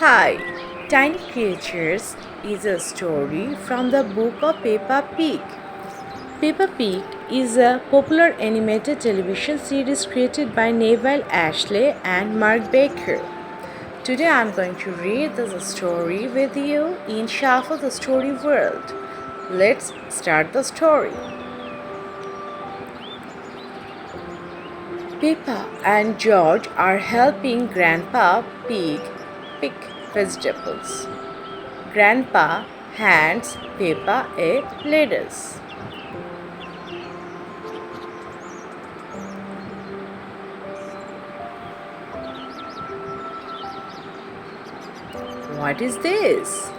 Hi, Tiny Creatures is a story from the book of Peppa Pig. Peppa Pig is a popular animated television series created by Neville Astley and Mark Baker. Today I'm going to read this story with you in Shuffle the Story World. Let's start the story. Peppa and George are helping Grandpa Pig pick vegetables. Grandpa hands Peppa a lettuce. What is this?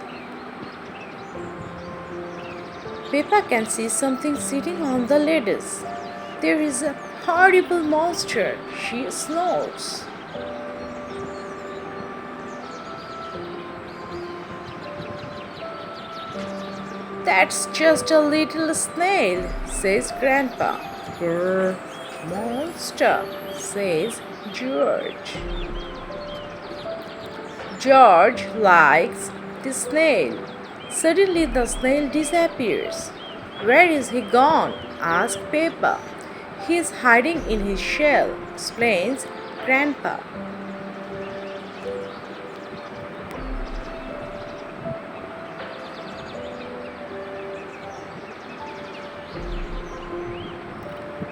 Peppa can see something sitting on the lettuce. There is a horrible monster, she snores. That's just a little snail, says Grandpa. Grr, monster, says George. George likes the snail. Suddenly the snail disappears. Where is he gone? asks Peppa. He is hiding in his shell, explains Grandpa.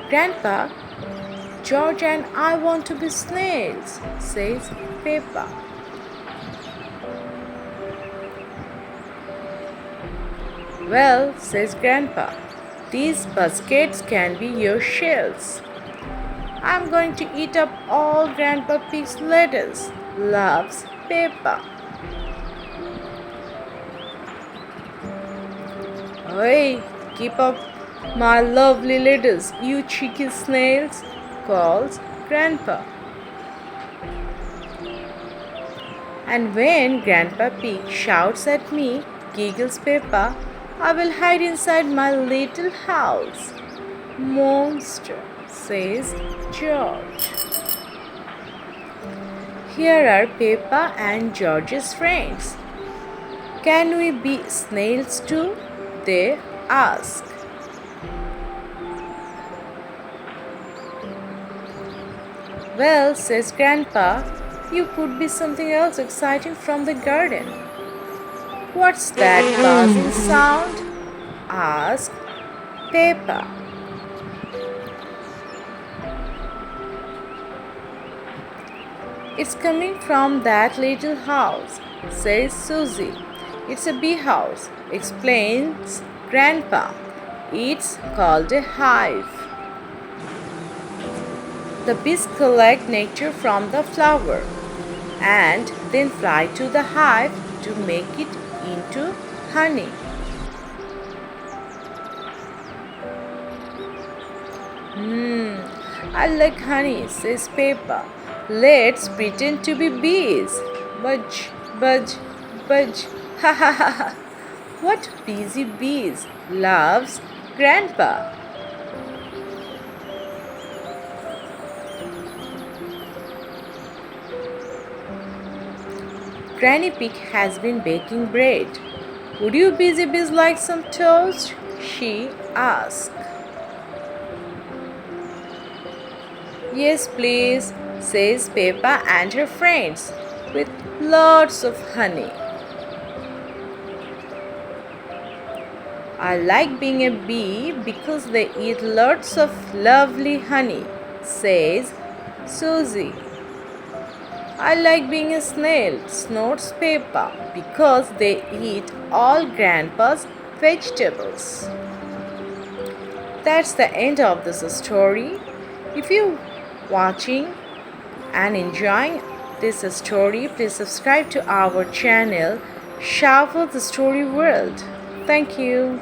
Grandpa, George and I want to be snails, says Peppa. Well, says Grandpa, these baskets can be your shells. I'm going to eat up all Grandpa Pig's lettuce, loves Peppa. Hey, keep up my lovely lettuce, you cheeky snails, calls Grandpa. And when Grandpa Pig shouts at me, giggles Peppa, I will hide inside my little house. Monster, says George. Here are Peppa and George's friends. Can we be snails too? They ask. Well, says Grandpa, you could be something else exciting from the garden. What's that buzzing sound? asked Peppa. It's coming from that little house, says Susie. It's a bee house, explains Grandpa. It's called a hive. The bees collect nectar from the flower and then fly to the hive to make it into honey. I like honey, says Peppa. Let's pretend to be bees. Budge, budge, budge. Ha ha ha ha. What busy bees, loves Grandpa. Granny Pig has been baking bread. Would you busy bees like some toast? She asked. Yes, please, says Peppa and her friends, with lots of honey. I like being a bee because they eat lots of lovely honey, says Susie. I like being a snail, snorts Peppa, because they eat all Grandpa's vegetables. That's the end of this story. If you're watching and enjoying this story, please subscribe to our channel, Shuffle the Story World. Thank you.